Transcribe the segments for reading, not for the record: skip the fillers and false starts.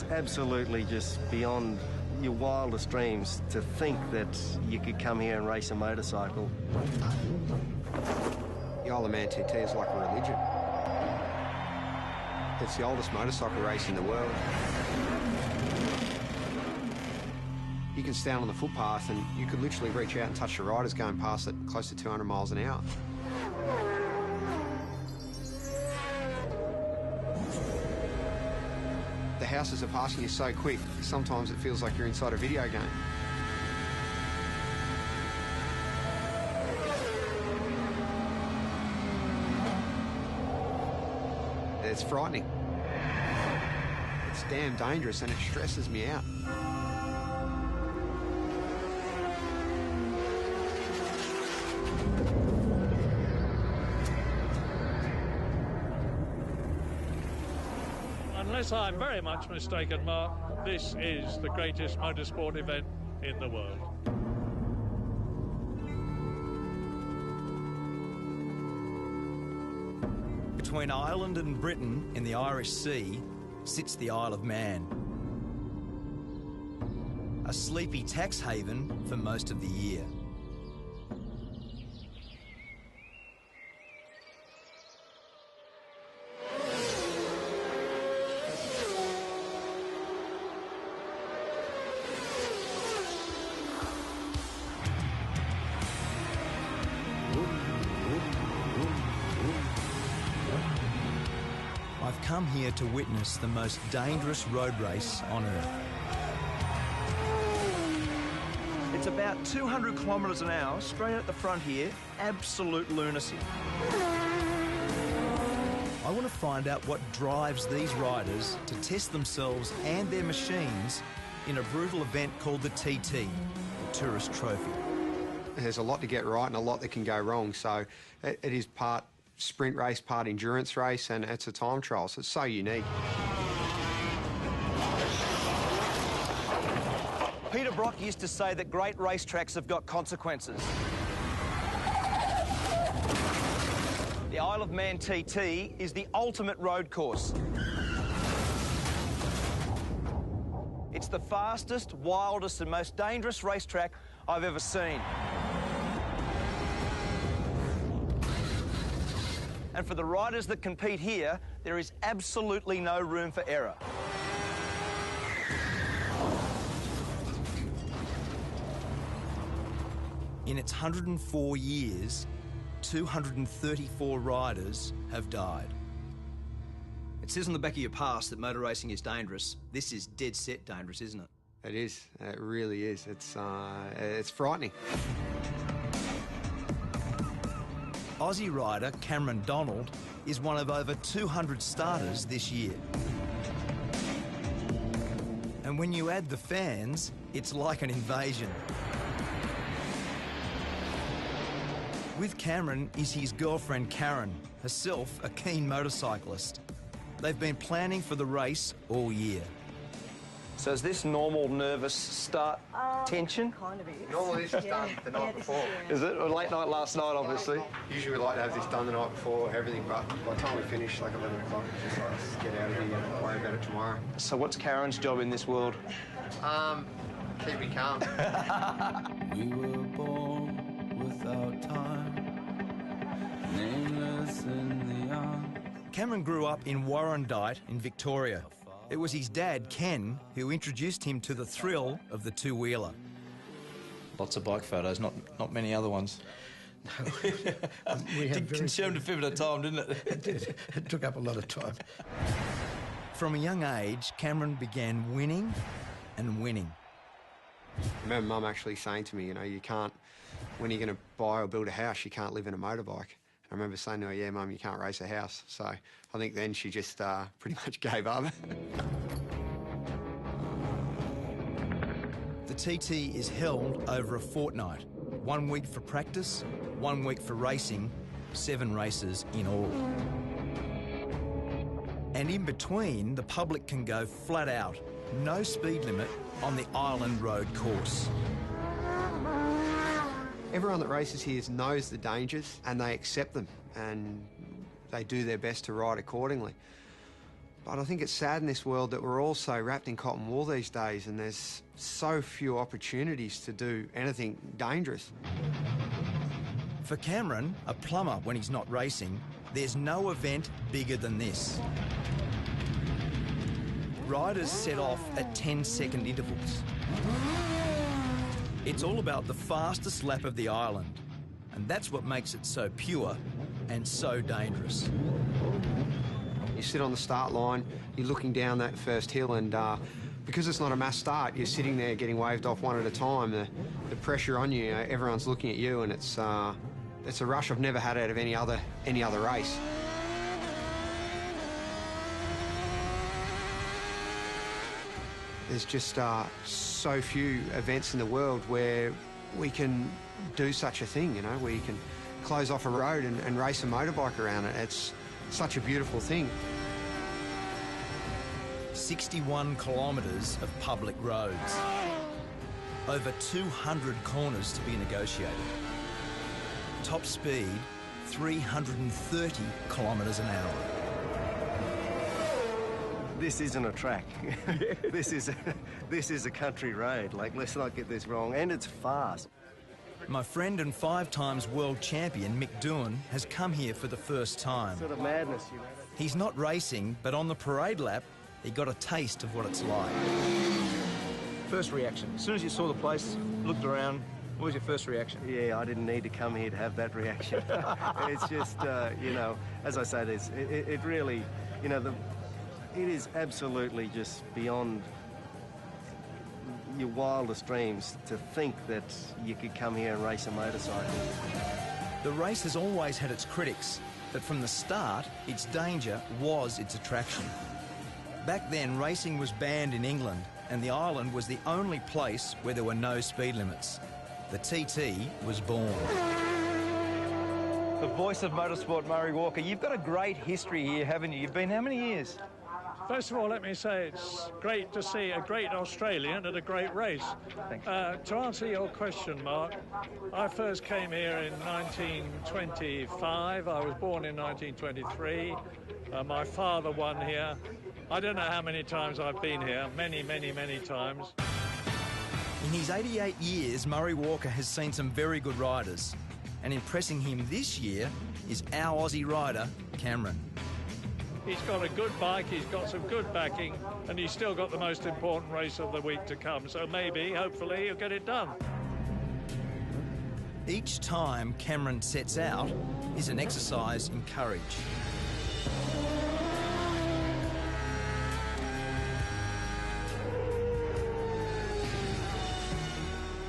was absolutely just beyond your wildest dreams to think that you could come here and race a motorcycle. The Isle of Man TT is like a religion. It's the oldest motorcycle race in the world. You can stand on the footpath and you could literally reach out and touch the riders going past at close to 200 miles an hour. The houses are passing you so quick, sometimes it feels like you're inside a video game. It's frightening. It's damn dangerous and it stresses me out. Unless I'm very much mistaken, Mark, this is the greatest motorsport event in the world. Between Ireland and Britain in the Irish Sea sits the Isle of Man. A sleepy tax haven for most of the year. I've come here to witness the most dangerous road race on Earth. It's about 200 kilometres an hour, straight at the front here, absolute lunacy. I want to find out what drives these riders to test themselves and their machines in a brutal event called the TT, the Tourist Trophy. There's a lot to get right and a lot that can go wrong, so it is part sprint race, part endurance race, and it's a time trial, so it's so unique. Peter Brock used to say that great racetracks have got consequences. The Isle of Man TT is the ultimate road course. It's the fastest, wildest and most dangerous racetrack I've ever seen. And for the riders that compete here, there is absolutely no room for error. In its 104 years, 234 riders have died. It says on the back of your pass that motor racing is dangerous. This is dead set dangerous, isn't it? It is. It really is. It's frightening. Aussie rider Cameron Donald is one of over 200 starters this year. And when you add the fans, it's like an invasion. With Cameron is his girlfriend Karen, herself a keen motorcyclist. They've been planning for the race all year. So is this normal nervous start tension? Kind of is. Normally this is done the night before. Is it? Or late night last night, obviously? Usually we like to have this done the night before, everything, but by the time we finish, like 11 o'clock, it's just like, let's get out of here and worry about it tomorrow. So what's Karen's job in this world? Keep me calm. We were born without time, nameless in the young. Cameron grew up in Warrandyte in Victoria. It was his dad, Ken, who introduced him to the thrill of the two-wheeler. Lots of bike photos, not many other ones. We had consumed a fair bit of time, didn't it? It did. It took up a lot of time. From a young age, Cameron began winning and winning. I remember Mum actually saying to me, you know, you can't, when you're going to buy or build a house, you can't live in a motorbike. I remember saying to her, yeah, Mum, you can't race a house. So I think then she just pretty much gave up. The TT is held over a fortnight. 1 week for practice, 1 week for racing, 7 races in all. And in between, the public can go flat out, no speed limit on the Island Road course. Everyone that races here knows the dangers and they accept them and they do their best to ride accordingly. But I think it's sad in this world that we're all so wrapped in cotton wool these days, and there's so few opportunities to do anything dangerous. For Cameron, a plumber when he's not racing, there's no event bigger than this. Riders set off at 10-second intervals. It's all about the fastest lap of the island, and that's what makes it so pure and so dangerous. You sit on the start line, you're looking down that first hill, and because it's not a mass start, you're sitting there getting waved off one at a time. The pressure on you, everyone's looking at you, and it's a rush I've never had out of any other race. There's just so few events in the world where we can do such a thing, you know, where you can close off a road and race a motorbike around it. It's such a beautiful thing. 61 kilometres of public roads. Over 200 corners to be negotiated. Top speed, 330 kilometres an hour. This isn't a track. This is a country road. Like, let's not get this wrong. And it's fast. My friend and 5-times world champion Mick Doohan has come here for the first time. Sort of madness, you know. He's not racing, but on the parade lap, he got a taste of what it's like. First reaction, as soon as you saw the place, looked around, what was your first reaction? Yeah, I didn't need to come here to have that reaction. It's just, you know, as I say, it really, you know, it is absolutely just beyond your wildest dreams to think that you could come here and race a motorcycle. The race has always had its critics, but from the start, its danger was its attraction. Back then, racing was banned in England, and the island was the only place where there were no speed limits. The TT was born. The voice of motorsport, Murray Walker. You've got a great history here, haven't you? You've been how many years? First of all, let me say it's great to see a great Australian at a great race. To answer your question, Mark, I first came here in 1925. I was born in 1923. My father won here. I don't know how many times I've been here. Many, many, many times. In his 88 years, Murray Walker has seen some very good riders. And impressing him this year is our Aussie rider, Cameron. He's got a good bike, he's got some good backing, and he's still got the most important race of the week to come. So maybe, hopefully, he'll get it done. Each time Cameron sets out is an exercise in courage.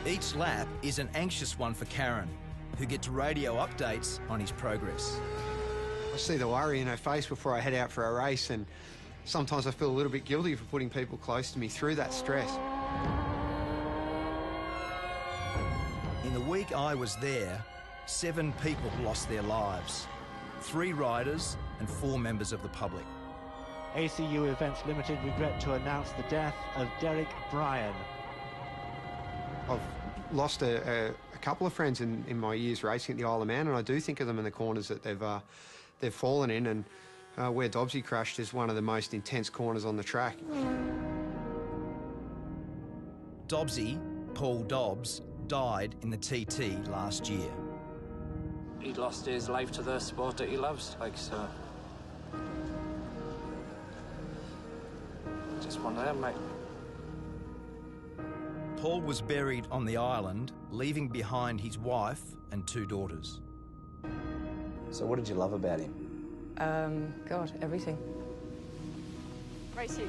Each lap is an anxious one for Karen, who gets radio updates on his progress. I see the worry in her face before I head out for a race, and sometimes I feel a little bit guilty for putting people close to me through that stress. In the week I was there, 7 people lost their lives. 3 riders and 4 members of the public. ACU Events Limited regret to announce the death of Derek Bryan. I've lost a couple of friends in my years racing at the Isle of Man, and I do think of them in the corners that they've fallen in, and where Dobbsy crashed is one of the most intense corners on the track. Dobbsy, Paul Dobbs, died in the TT last year. He lost his life to the sport that he loves, like, so. Just one of them, mate. Paul was buried on the island, leaving behind his wife and 2 daughters. So what did you love about him? God, everything. Racing.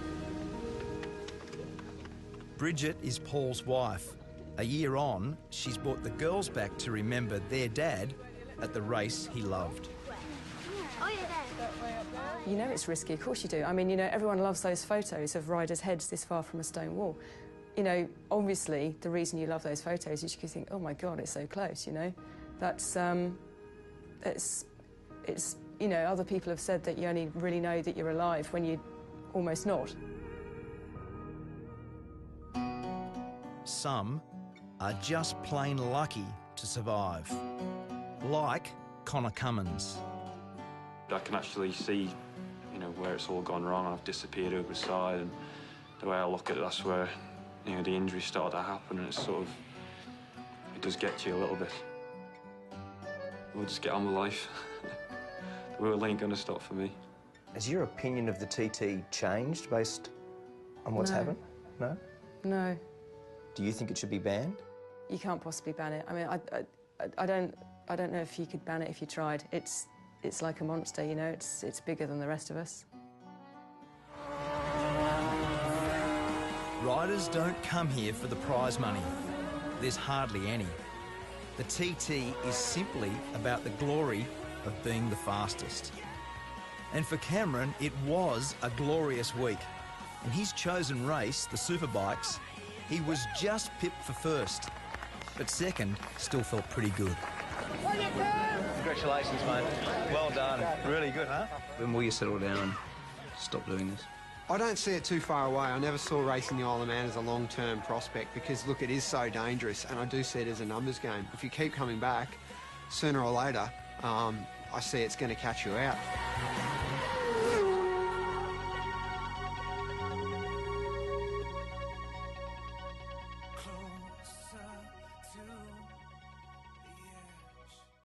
Bridget is Paul's wife. A year on, she's brought the girls back to remember their dad at the race he loved. You know it's risky, of course you do. I mean, you know, everyone loves those photos of riders' heads this far from a stone wall. You know, obviously, the reason you love those photos is you think, oh my God, it's so close, you know? That's, it's, you know, other people have said that you only really know that you're alive when you're almost not. Some are just plain lucky to survive. Like Connor Cummins. I can actually see you know, where it's all gone wrong and I've disappeared over the side, and the way I look at it, that's where, you know, the injury started to happen, and it's sort of, it does get to you a little bit. We'll just get on with life. The world ain't gonna stop for me. Has your opinion of the TT changed based on what's happened? No? No. Do you think it should be banned? You can't possibly ban it. I mean, I don't know if you could ban it if you tried. It's like a monster, you know. It's bigger than the rest of us. Riders don't come here for the prize money. There's hardly any. The TT is simply about the glory of being the fastest. And for Cameron, it was a glorious week. In his chosen race, the Superbikes, he was just pipped for first. But second still felt pretty good. Congratulations, mate. Well done. Really good, huh? When will you settle down and stop doing this? I don't see it too far away. I never saw racing the Isle of Man as a long-term prospect because, look, it is so dangerous, and I do see it as a numbers game. If you keep coming back, sooner or later, I see it's going to catch you out.